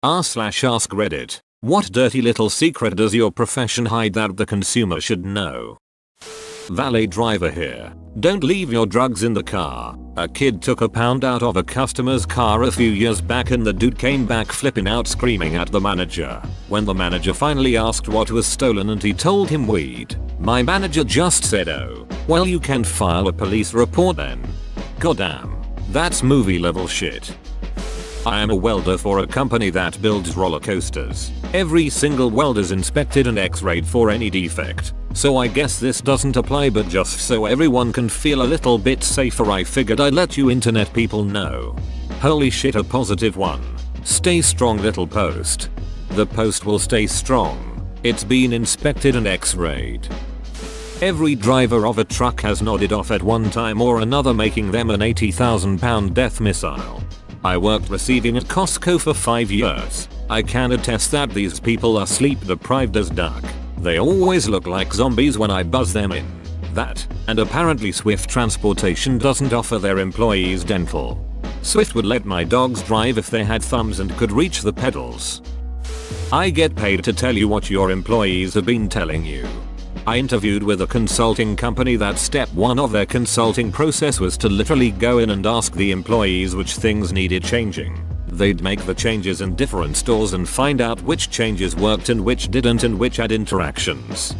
r/ask Reddit. What dirty little secret does your profession hide that the consumer should know? Valet driver here. Don't leave your drugs in the car. A kid took a pound out of a customer's car a few years back and the dude came back flipping out screaming at the manager. When the manager finally asked what was stolen and he told him weed, my manager just said, oh, well you can file a police report then. Goddamn. That's movie level shit. I am a welder for a company that builds roller coasters. Every single welder is inspected and x-rayed for any defect. So I guess this doesn't apply, but just so everyone can feel a little bit safer I figured I'd let you internet people know. Holy shit, a positive one. Stay strong little post. The post will stay strong. It's been inspected and x-rayed. Every driver of a truck has nodded off at one time or another, making them an 80,000 pound death missile. I worked receiving at Costco for 5 years. I can attest that these people are sleep deprived as duck. They always look like zombies when I buzz them in. That, and apparently Swift Transportation doesn't offer their employees dental. Swift would let my dogs drive if they had thumbs and could reach the pedals. I get paid to tell you what your employees have been telling you. I interviewed with a consulting company that step 1 of their consulting process was to literally go in and ask the employees which things needed changing. They'd make the changes in different stores and find out which changes worked and which didn't and which had interactions.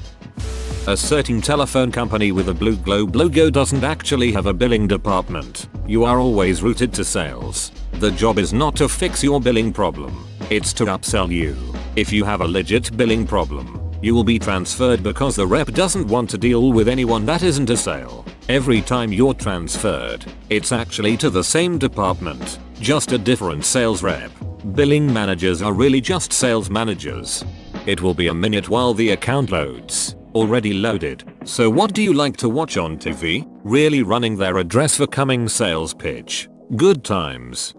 A certain telephone company with a blue globe logo doesn't actually have a billing department. You are always routed to sales. The job is not to fix your billing problem. It's to upsell you. If you have a legit billing problem, you will be transferred because the rep doesn't want to deal with anyone that isn't a sale. Every time you're transferred, it's actually to the same department, just a different sales rep. Billing managers are really just sales managers. It will be a minute while the account loads. Already loaded. So what do you like to watch on TV? Really running their address for coming sales pitch. Good times.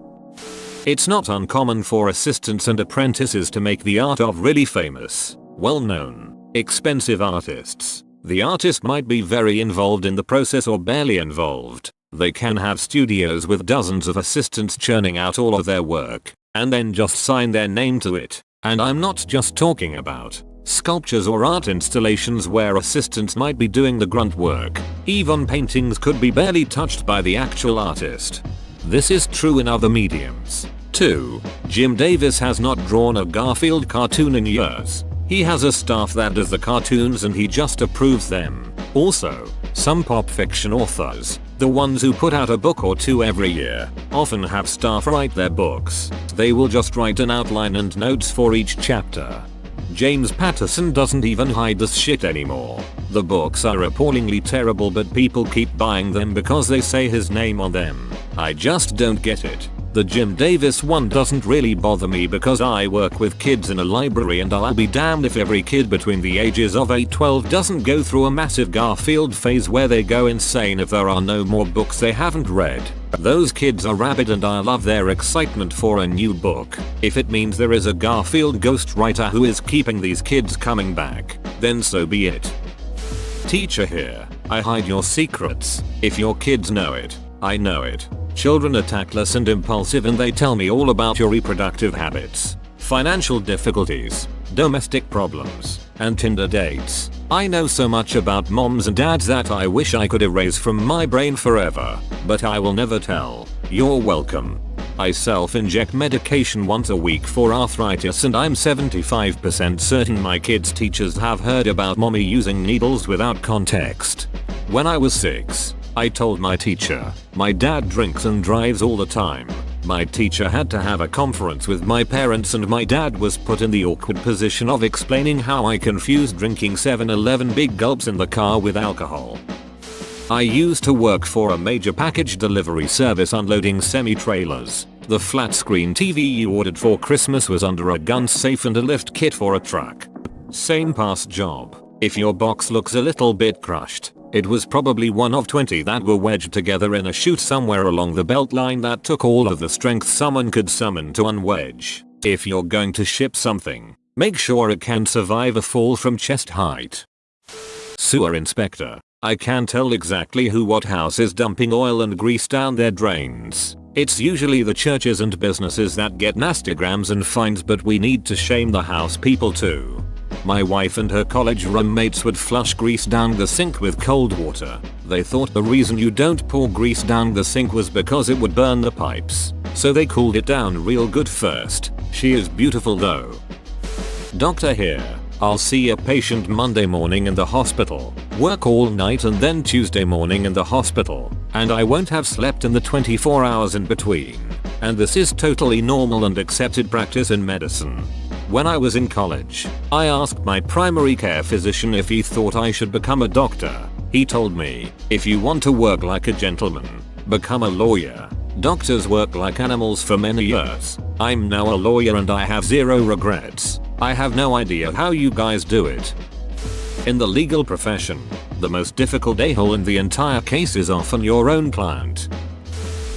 It's not uncommon for assistants and apprentices to make the art of really famous, well-known, expensive artists. The artist might be very involved in the process or barely involved. They can have studios with dozens of assistants churning out all of their work, and then just sign their name to it. And I'm not just talking about sculptures or art installations where assistants might be doing the grunt work. Even paintings could be barely touched by the actual artist. This is true in other mediums. 2. Jim Davis has not drawn a Garfield cartoon in years. He has a staff that does the cartoons and he just approves them. Also, some pop fiction authors, the ones who put out a book or two every year, often have staff write their books. They will just write an outline and notes for each chapter. James Patterson doesn't even hide this shit anymore. The books are appallingly terrible, but people keep buying them because they say his name on them. I just don't get it. The Jim Davis one doesn't really bother me because I work with kids in a library, and I'll be damned if every kid between the ages of 8-12 doesn't go through a massive Garfield phase where they go insane if there are no more books they haven't read. Those kids are rabid and I love their excitement for a new book. If it means there is a Garfield ghostwriter who is keeping these kids coming back, then so be it. Teacher here. I hide your secrets. If your kids know it, I know it. Children are tactless and impulsive and they tell me all about your reproductive habits, financial difficulties, domestic problems, and Tinder dates. I know so much about moms and dads that I wish I could erase from my brain forever, but I will never tell. You're welcome. I self-inject medication once a week for arthritis and I'm 75% certain my kids' teachers have heard about mommy using needles without context. When I was 6, I told my teacher, my dad drinks and drives all the time. My teacher had to have a conference with my parents and my dad was put in the awkward position of explaining how I confused drinking 7-Eleven big gulps in the car with alcohol. I used to work for a major package delivery service unloading semi-trailers. The flat screen TV you ordered for Christmas was under a gun safe and a lift kit for a truck. Same past job. If your box looks a little bit crushed, it was probably one of 20 that were wedged together in a chute somewhere along the belt line that took all of the strength someone could summon to unwedge. If you're going to ship something, make sure it can survive a fall from chest height. Sewer inspector. I can tell exactly who what house is dumping oil and grease down their drains. It's usually the churches and businesses that get nastygrams and fines, but we need to shame the house people too. My wife and her college roommates would flush grease down the sink with cold water. They thought the reason you don't pour grease down the sink was because it would burn the pipes. So they cooled it down real good first. She is beautiful though. Doctor here. I'll see a patient Monday morning in the hospital, work all night, and then Tuesday morning in the hospital, and I won't have slept in the 24 hours in between. And this is totally normal and accepted practice in medicine. When I was in college, I asked my primary care physician if he thought I should become a doctor. He told me, if you want to work like a gentleman, become a lawyer. Doctors work like animals for many years. I'm now a lawyer and I have zero regrets. I have no idea how you guys do it. In the legal profession, the most difficult a-hole in the entire case is often your own client.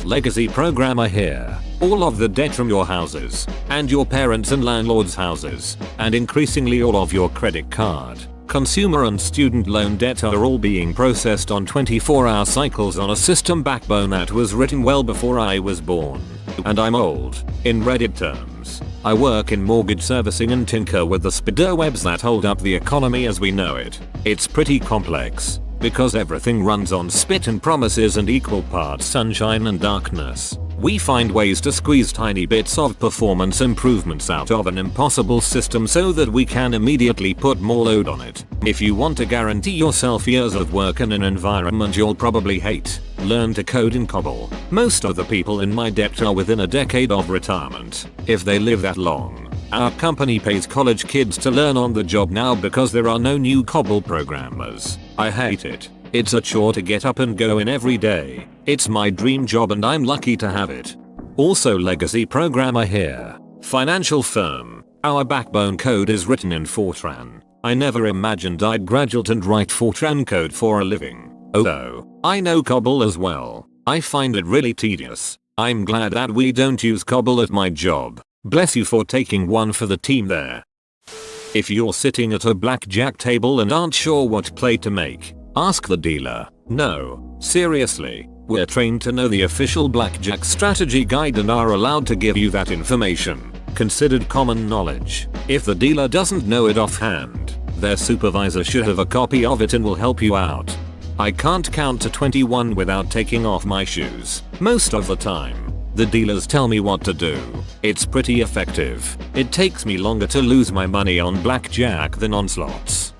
Legacy programmer here. All of the debt from your houses, and your parents' and landlords' houses, and increasingly all of your credit card, consumer and student loan debt are all being processed on 24-hour cycles on a system backbone that was written well before I was born. And I'm old, in Reddit terms. I work in mortgage servicing and tinker with the spider webs that hold up the economy as we know it. It's pretty complex, because everything runs on spit and promises and equal parts sunshine and darkness. We find ways to squeeze tiny bits of performance improvements out of an impossible system so that we can immediately put more load on it. If you want to guarantee yourself years of work in an environment you'll probably hate, learn to code in COBOL. Most of the people in my debt are within a decade of retirement, if they live that long. Our company pays college kids to learn on the job now because there are no new COBOL programmers. I hate it. It's a chore to get up and go in every day. It's my dream job and I'm lucky to have it. Also legacy programmer here. Financial firm. Our backbone code is written in Fortran. I never imagined I'd graduate and write Fortran code for a living. Although, I know COBOL as well. I find it really tedious. I'm glad that we don't use COBOL at my job. Bless you for taking one for the team there. If you're sitting at a blackjack table and aren't sure what play to make, ask the dealer. No, seriously, we're trained to know the official blackjack strategy guide and are allowed to give you that information. Considered common knowledge. If the dealer doesn't know it offhand, their supervisor should have a copy of it and will help you out. I can't count to 21 without taking off my shoes. Most of the time, the dealers tell me what to do. It's pretty effective. It takes me longer to lose my money on blackjack than on slots.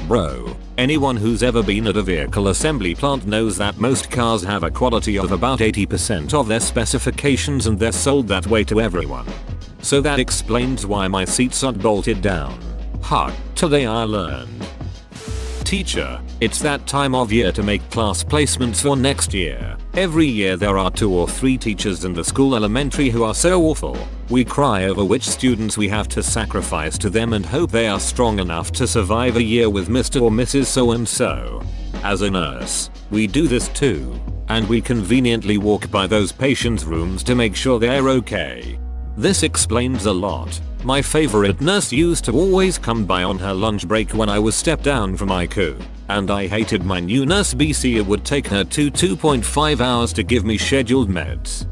Bro, anyone who's ever been at a vehicle assembly plant knows that most cars have a quality of about 80% of their specifications and they're sold that way to everyone. So that explains why my seats aren't bolted down. Ha, today I learned. Teacher, it's that time of year to make class placements for next year. Every year there are 2 or 3 teachers in the school elementary who are so awful. We cry over which students we have to sacrifice to them and hope they are strong enough to survive a year with Mr. or Mrs. So-and-so. As a nurse, we do this too. And we conveniently walk by those patients' rooms to make sure they're okay. This explains a lot. My favorite nurse used to always come by on her lunch break when I was stepped down from ICU. And I hated my new nurse BC. It would take her 2.5 hours to give me scheduled meds.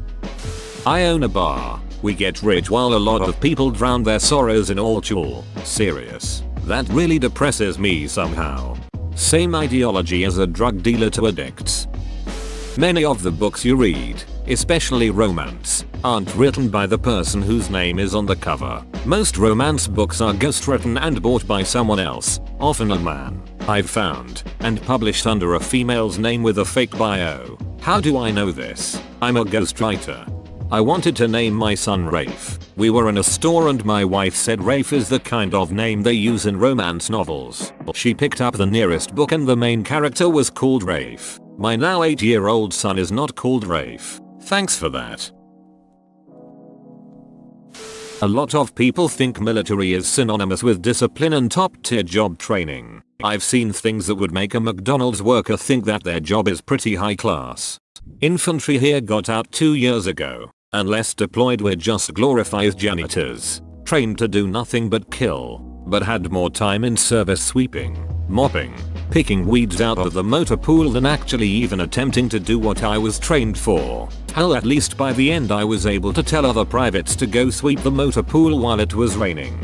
I own a bar. We get rich while a lot of people drown their sorrows in alcohol. Serious. That really depresses me somehow. Same ideology as a drug dealer to addicts. Many of the books you read, especially romance, aren't written by the person whose name is on the cover. Most romance books are ghostwritten and bought by someone else, often a man, I've found, and published under a female's name with a fake bio. How do I know this? I'm a ghostwriter. I wanted to name my son Rafe. We were in a store and my wife said Rafe is the kind of name they use in romance novels. She picked up the nearest book and the main character was called Rafe. My now 8-year-old son is not called Rafe. Thanks for that. A lot of people think military is synonymous with discipline and top-tier job training. I've seen things that would make a McDonald's worker think that their job is pretty high class. Infantry here got out 2 years ago. Unless deployed, we're just glorified janitors, trained to do nothing but kill, but had more time in service sweeping, mopping, picking weeds out of the motor pool than actually even attempting to do what I was trained for. Hell, at least by the end I was able to tell other privates to go sweep the motor pool while it was raining.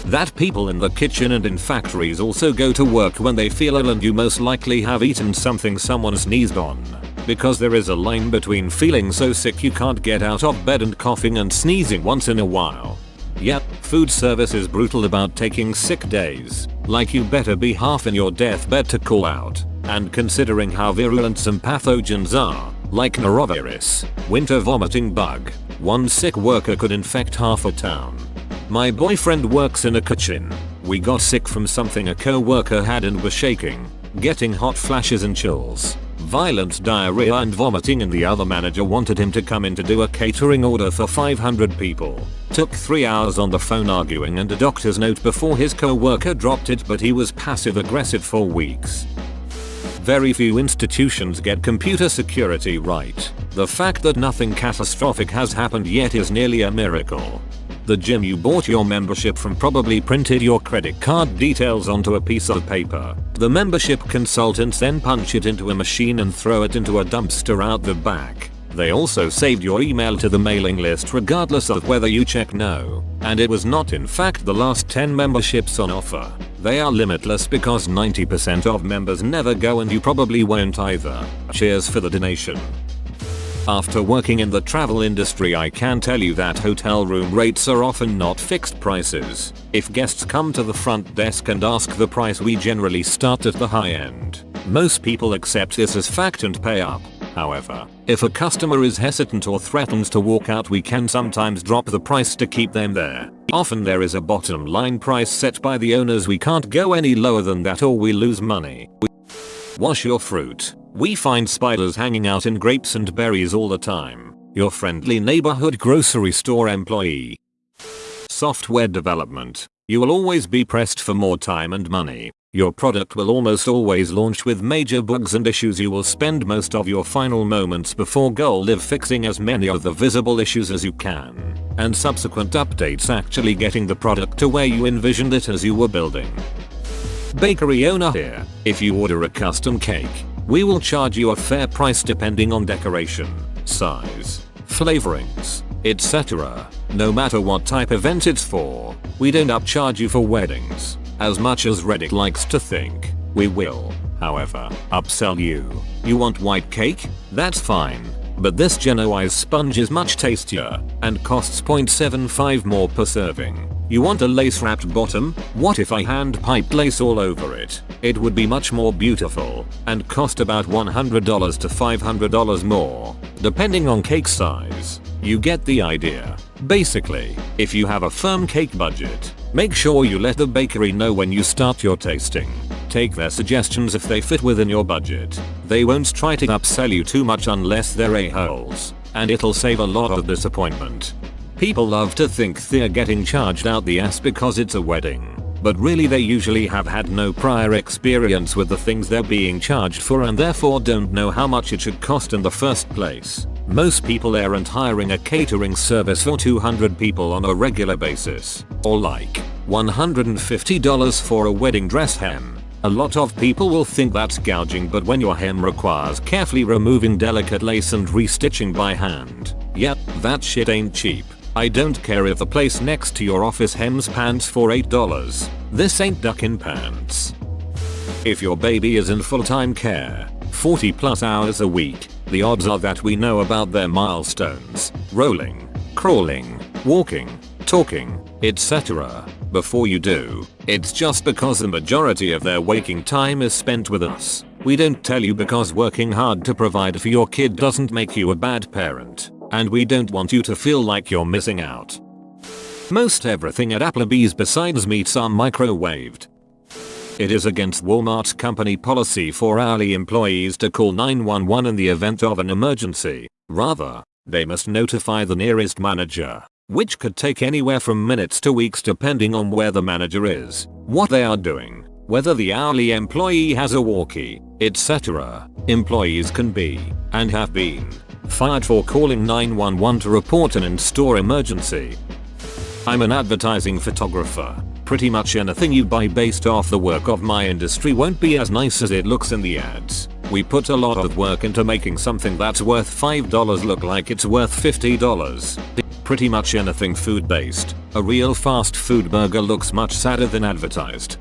That people in the kitchen and in factories also go to work when they feel ill, and you most likely have eaten something someone sneezed on. Because there is a line between feeling so sick you can't get out of bed and coughing and sneezing once in a while. Yep, food service is brutal about taking sick days. Like, you better be half in your deathbed to call out. And considering how virulent some pathogens are, like norovirus, winter vomiting bug, one sick worker could infect half a town. My boyfriend works in a kitchen. We got sick from something a co-worker had and were shaking, getting hot flashes and chills, violent diarrhea and vomiting, and the other manager wanted him to come in to do a catering order for 500 people. Took 3 hours on the phone arguing and a doctor's note before his co-worker dropped it, but he was passive aggressive for weeks. Very few institutions get computer security right. The fact that nothing catastrophic has happened yet is nearly a miracle. The gym you bought your membership from probably printed your credit card details onto a piece of paper. The membership consultants then punch it into a machine and throw it into a dumpster out the back. They also saved your email to the mailing list regardless of whether you check no. And it was not in fact the last 10 memberships on offer. They are limitless because 90% of members never go, and you probably won't either. Cheers for the donation. After working in the travel industry, I can tell you that hotel room rates are often not fixed prices. If guests come to the front desk and ask the price, we generally start at the high end. Most people accept this as fact and pay up. However, if a customer is hesitant or threatens to walk out, we can sometimes drop the price to keep them there. Often there is a bottom line price set by the owners. We can't go any lower than that or we lose money. Wash your fruit. We find spiders hanging out in grapes and berries all the time. Your friendly neighborhood grocery store employee. Software development. You will always be pressed for more time and money. Your product will almost always launch with major bugs and issues. You will spend most of your final moments before go live fixing as many of the visible issues as you can, and subsequent updates actually getting the product to where you envisioned it as you were building. Bakery owner here. If you order a custom cake, we will charge you a fair price depending on decoration, size, flavorings, etc. No matter what type event it's for. We don't upcharge you for weddings. As much as Reddit likes to think, we will, however, upsell you. You want white cake? That's fine. But this Genoese sponge is much tastier and costs 0.75 more per serving. You want a lace wrapped bottom? What if I hand piped lace all over it? It would be much more beautiful and cost about $100 to $500 more, depending on cake size. You get the idea. Basically, if you have a firm cake budget, make sure you let the bakery know when you start your tasting. Take their suggestions if they fit within your budget. They won't try to upsell you too much unless they're a-holes, and it'll save a lot of disappointment. People love to think they're getting charged out the ass because it's a wedding, but really they usually have had no prior experience with the things they're being charged for and therefore don't know how much it should cost in the first place. Most people aren't hiring a catering service for 200 people on a regular basis, or like $150 for a wedding dress hem. A lot of people will think that's gouging, but when your hem requires carefully removing delicate lace and restitching by hand, yep, that shit ain't cheap. I don't care if the place next to your office hems pants for $8. This ain't duckin' pants. If your baby is in full-time care, 40 plus hours a week, the odds are that we know about their milestones, rolling, crawling, walking, talking, etc. before you do. It's just because the majority of their waking time is spent with us. We don't tell you because working hard to provide for your kid doesn't make you a bad parent, and we don't want you to feel like you're missing out. Most everything at Applebee's besides meats are microwaved. It is against Walmart's company policy for hourly employees to call 911 in the event of an emergency. Rather, they must notify the nearest manager, which could take anywhere from minutes to weeks depending on where the manager is, what they are doing, whether the hourly employee has a walkie, etc. Employees can be, and have been, fired for calling 911 to report an in-store emergency. I'm an advertising photographer. Pretty much anything you buy based off the work of my industry won't be as nice as it looks in the ads. We put a lot of work into making something that's worth $5 look like it's worth $50. Pretty much anything food based. A real fast food burger looks much sadder than advertised.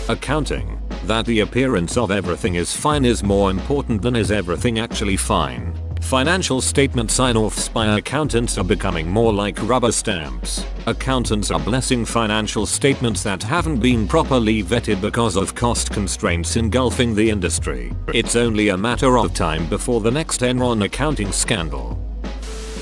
Accounting. That the appearance of everything is fine is more important than is everything actually fine. Financial statement sign-offs by accountants are becoming more like rubber stamps. Accountants are blessing financial statements that haven't been properly vetted because of cost constraints engulfing the industry. It's only a matter of time before the next Enron accounting scandal.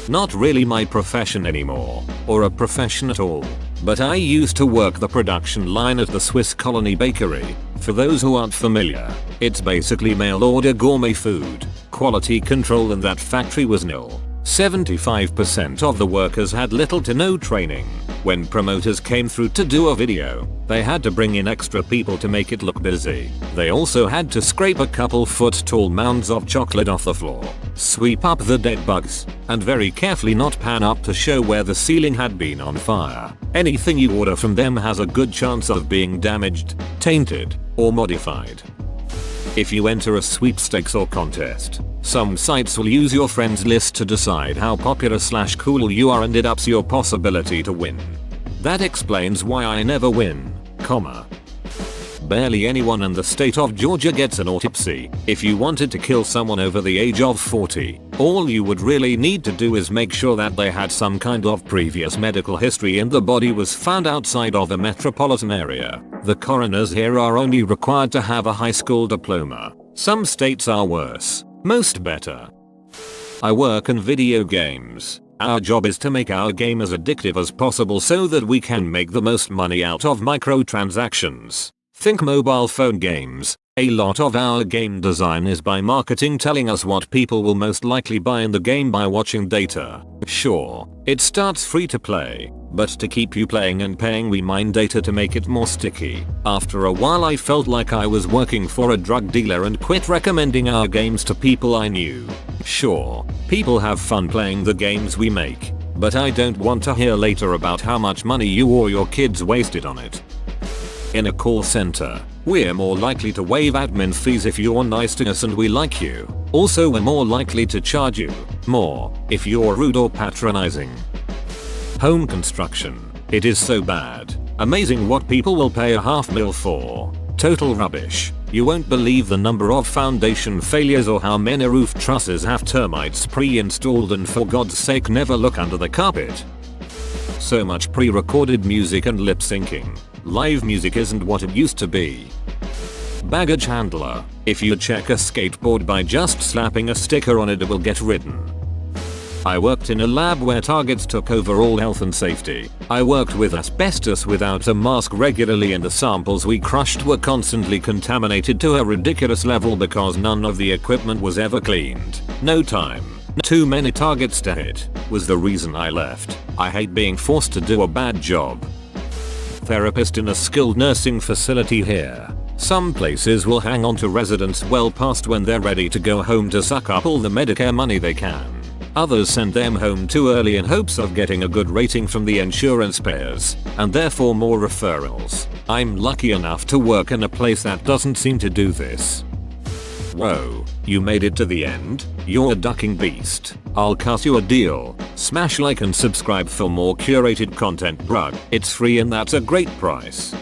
Not really my profession anymore, or a profession at all, but I used to work the production line at the Swiss Colony Bakery. For those who aren't familiar, it's basically mail order gourmet food. Quality control in that factory was nil. 75% of the workers had little to no training. When promoters came through to do a video, they had to bring in extra people to make it look busy. They also had to scrape a couple foot tall mounds of chocolate off the floor, sweep up the dead bugs, and very carefully not pan up to show where the ceiling had been on fire. Anything you order from them has a good chance of being damaged, tainted, or modified. If you enter a sweepstakes or contest, some sites will use your friends list to decide how popular/cool you are, and it ups your possibility to win. That explains why I never win, comma. Barely anyone in the state of Georgia gets an autopsy. If you wanted to kill someone over the age of 40, all you would really need to do is make sure that they had some kind of previous medical history and the body was found outside of a metropolitan area. The coroners here are only required to have a high school diploma. Some states are worse, most better. I work in video games. Our job is to make our game as addictive as possible so that we can make the most money out of microtransactions. Think mobile phone games. A lot of our game design is by marketing telling us what people will most likely buy in the game by watching data. Sure, it starts free to play, but to keep you playing and paying we mine data to make it more sticky. After a while I felt like I was working for a drug dealer and quit recommending our games to people I knew. Sure, people have fun playing the games we make, but I don't want to hear later about how much money you or your kids wasted on it. In a call center, we're more likely to waive admin fees if you're nice to us and we like you. Also, we're more likely to charge you more if you're rude or patronizing. Home construction. It is so bad. Amazing what people will pay $500,000 for. Total rubbish. You won't believe the number of foundation failures or how many roof trusses have termites pre-installed, and for God's sake never look under the carpet. So much pre-recorded music and lip syncing. Live music isn't what it used to be. Baggage handler. If you check a skateboard by just slapping a sticker on it, it will get ridden. I worked in a lab where targets took over all health and safety. I worked with asbestos without a mask regularly, and the samples we crushed were constantly contaminated to a ridiculous level because none of the equipment was ever cleaned. No time. Too many targets to hit was the reason I left. I hate being forced to do a bad job. Therapist in a skilled nursing facility here. Some places will hang on to residents well past when they're ready to go home to suck up all the Medicare money they can. Others send them home too early in hopes of getting a good rating from the insurance payers, and therefore more referrals. I'm lucky enough to work in a place that doesn't seem to do this. Whoa, you made it to the end? You're a ducking beast. I'll cut you a deal. Smash like and subscribe for more curated content, bruh. It's free and that's a great price.